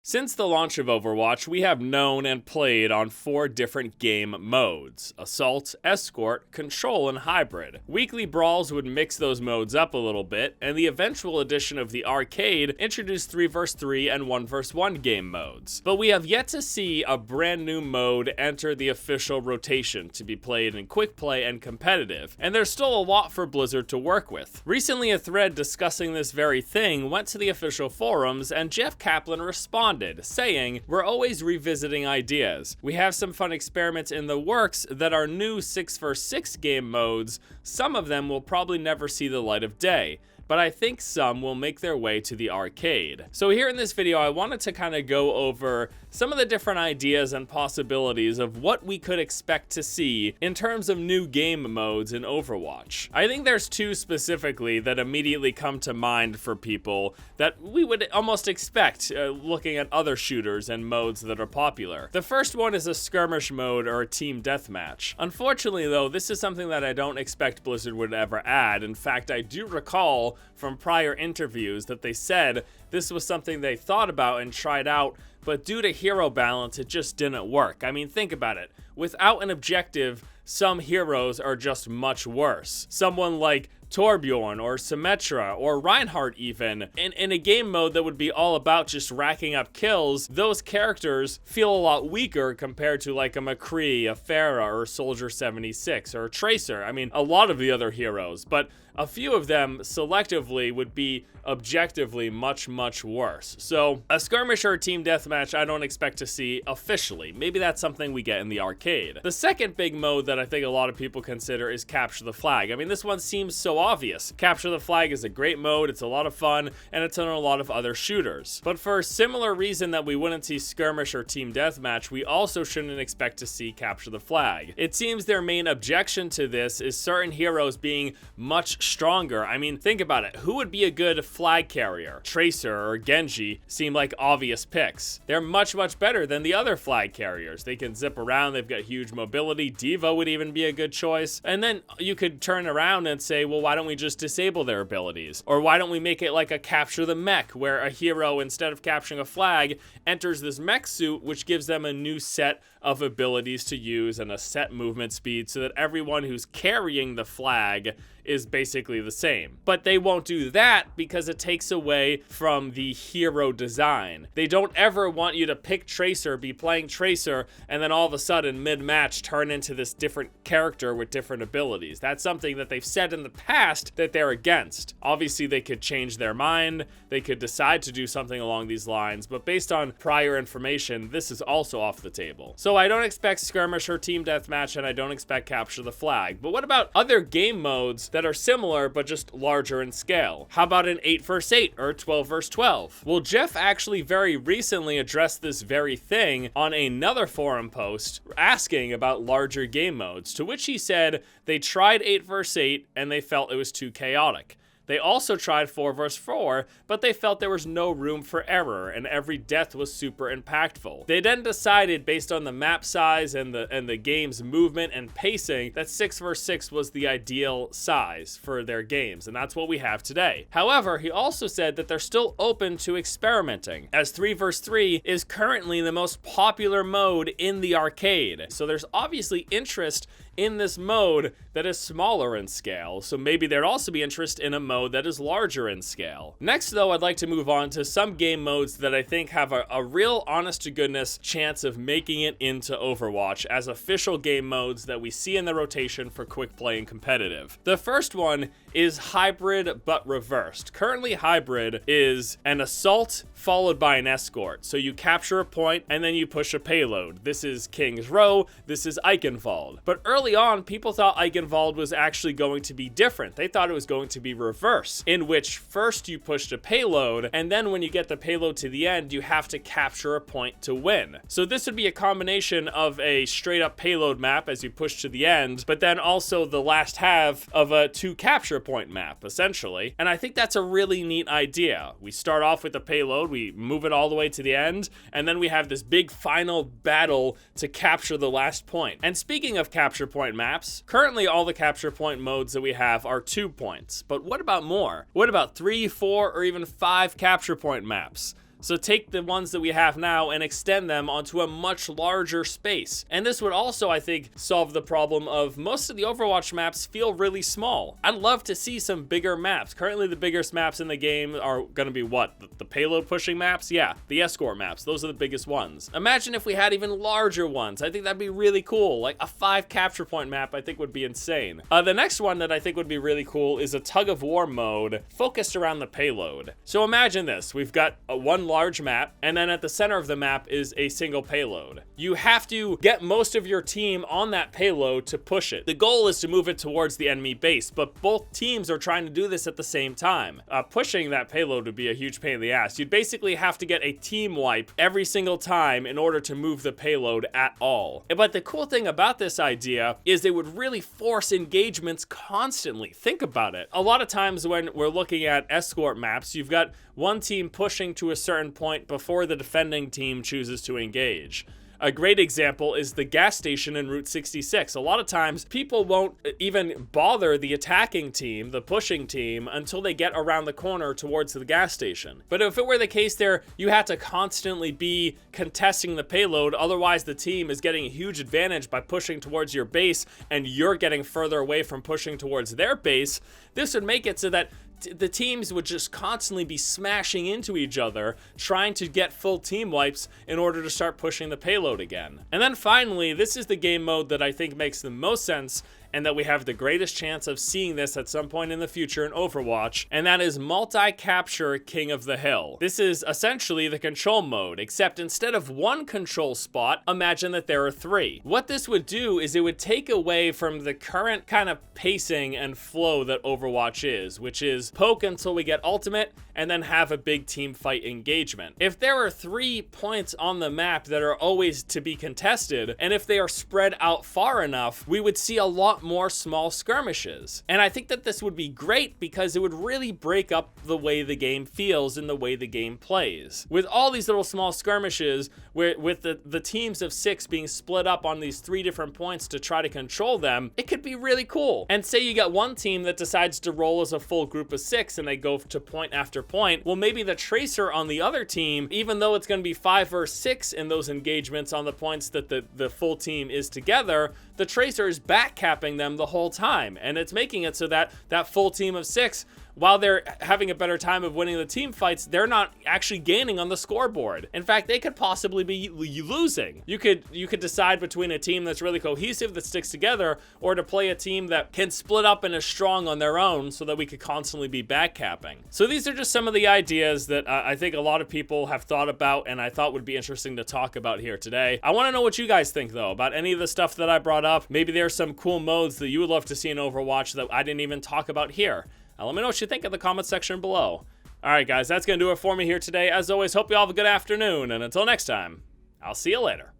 Since the launch of Overwatch, we have known and played on 4 different game modes: Assault, Escort, Control, and Hybrid. Weekly brawls would mix those modes up a little bit, and the eventual addition of the Arcade introduced 3 vs 3 and 1 vs 1 game modes. But we have yet to see a brand new mode enter the official rotation to be played in quick play and competitive, and there's still a lot for Blizzard to work with. Recently, a thread discussing this very thing went to the official forums, and Jeff Kaplan responded, saying, "We're always revisiting ideas. We have some fun experiments in the works that are new 6 vs 6 game modes. Some of them will probably never see the light of day, but I think some will make their way to the arcade." So here in this video, I wanted to kind of go over some of the different ideas and possibilities of what we could expect to see in terms of new game modes in Overwatch. I think there's 2 specifically that immediately come to mind for people that we would almost expect looking at other shooters and modes that are popular. The first one is a skirmish mode or a team deathmatch. Unfortunately though, this is something that I don't expect Blizzard would ever add. In fact, I do recall from prior interviews that they said this was something they thought about and tried out, but due to hero balance, it just didn't work. I mean, think about it. Without an objective, some heroes are just much worse. Someone like Torbjorn or Symmetra or Reinhardt even, in a game mode that would be all about just racking up kills, those characters feel a lot weaker compared to like a McCree, a Pharah, or Soldier 76, or a Tracer. I mean, a lot of the other heroes, but a few of them selectively would be objectively much worse. So a skirmish or a team deathmatch I don't expect to see officially. Maybe that's something we get in the arcade. The second big mode that I think a lot of people consider is Capture the Flag. I mean, this one seems so obvious. Capture the Flag is a great mode, it's a lot of fun, and it's in a lot of other shooters. But for a similar reason that we wouldn't see skirmish or team deathmatch, we also shouldn't expect to see Capture the Flag. It seems their main objection to this is certain heroes being much stronger. I mean, think about it. Who would be a good flag carrier? Tracer or Genji seem like obvious picks. They're much better than the other flag carriers. They can zip around, they've got huge mobility. Devo would even be a good choice. And then you could turn around and say, well, why don't we just disable their abilities? Or why don't we make it like a Capture the Mech, where a hero, instead of capturing a flag, enters this mech suit, which gives them a new set of abilities to use and a set movement speed so that everyone who's carrying the flag is basically the same. But they won't do that because it takes away from the hero design. They don't ever want you to pick Tracer, be playing Tracer, and then all of a sudden mid-match turn into this different character with different abilities. That's something that they've said in the past that they're against. Obviously they could change their mind, they could decide to do something along these lines, but based on prior information, this is also off the table. So I don't expect skirmish or team deathmatch, and I don't expect Capture the Flag. But what about other game modes that are similar but just larger in scale? How about an 8 vs 8 or 12 vs 12? Well, Jeff actually very recently addressed this very thing on another forum post asking about larger game modes, to which he said they tried 8 vs 8 and they felt it was too chaotic. They also tried 4 vs 4, but they felt there was no room for error and every death was super impactful. They then decided, based on the map size and the game's movement and pacing, that 6 vs 6 was the ideal size for their games, and that's what we have today. However, he also said that they're still open to experimenting, as 3 vs 3 is currently the most popular mode in the arcade. So there's obviously interest in this mode that is smaller in scale, so maybe there'd also be interest in a mode that is larger in scale. Next though, I'd like to move on to some game modes that I think have a real honest-to-goodness chance of making it into Overwatch as official game modes that we see in the rotation for quick play and competitive. The first one is Hybrid but reversed. Currently, Hybrid is an assault followed by an escort. So you capture a point and then you push a payload. This is King's Row, this is Eichenwald. But early on, people thought Eichenwald was actually going to be different. They thought it was going to be reverse, in which first you pushed a payload, and then when you get the payload to the end, you have to capture a point to win. So this would be a combination of a straight up payload map as you push to the end, but then also the last half of a 2 capture point map, essentially. And I think that's a really neat idea. We start off with the payload, we move it all the way to the end, and then we have this big final battle to capture the last point. And speaking of capture point maps, currently all the capture point modes that we have are 2 points. But what about more? What about 3, 4, or even 5 capture point maps? So take the ones that we have now and extend them onto a much larger space. And this would also, I think, solve the problem of most of the Overwatch maps feel really small. I'd love to see some bigger maps. Currently, the biggest maps in the game are going to be what? The payload pushing maps? Yeah, the escort maps. Those are the biggest ones. Imagine if we had even larger ones. I think that'd be really cool. Like a 5 capture point map, I think would be insane. The next one that I think would be really cool is a tug of war mode focused around the payload. So imagine this. We've got one large map, and then at the center of the map is a single payload. You have to get most of your team on that payload to push it. The goal is to move it towards the enemy base, but both teams are trying to do this at the same time. Pushing that payload would be a huge pain in the ass. You'd basically have to get a team wipe every single time in order to move the payload at all. But the cool thing about this idea is it would really force engagements constantly. Think about it. A lot of times when we're looking at escort maps, you've got one team pushing to a certain point before the defending team chooses to engage. A great example is the gas station in Route 66. A lot of times, people won't even bother the attacking team, the pushing team, until they get around the corner towards the gas station. But if it were the case there, you had to constantly be contesting the payload, otherwise the team is getting a huge advantage by pushing towards your base, and you're getting further away from pushing towards their base. This would make it so that the teams would just constantly be smashing into each other, trying to get full team wipes in order to start pushing the payload again. And then finally, this is the game mode that I think makes the most sense and that we have the greatest chance of seeing this at some point in the future in Overwatch, and that is multi-capture King of the Hill. This is essentially the control mode, except instead of one control spot, imagine that there are 3. What this would do is it would take away from the current kind of pacing and flow that Overwatch is, which is poke until we get ultimate, and then have a big team fight engagement. If there are 3 points on the map that are always to be contested, and if they are spread out far enough, we would see a lot more small skirmishes. And I think that this would be great because it would really break up the way the game feels and the way the game plays. With all these little small skirmishes, with the teams of 6 being split up on these 3 different points to try to control them, it could be really cool. And say you got one team that decides to roll as a full group of 6 and they go to point after point. Well, maybe the tracer on the other team, even though it's going to be 5 versus 6 in those engagements on the points that the full team is together, the tracer is backcapping them the whole time, and it's making it so that that full team of 6, while they're having a better time of winning the team fights, they're not actually gaining on the scoreboard. In fact, they could possibly be losing. You could decide between a team that's really cohesive, that sticks together, or to play a team that can split up and is strong on their own so that we could constantly be backcapping. So these are just some of the ideas that I think a lot of people have thought about and I thought would be interesting to talk about here today. I want to know what you guys think, though, about any of the stuff that I brought up. Maybe there's some cool modes that you would love to see in Overwatch that I didn't even talk about here. Let me know what you think in the comment section below. Alright guys, that's going to do it for me here today. As always, hope you all have a good afternoon, and until next time, I'll see you later.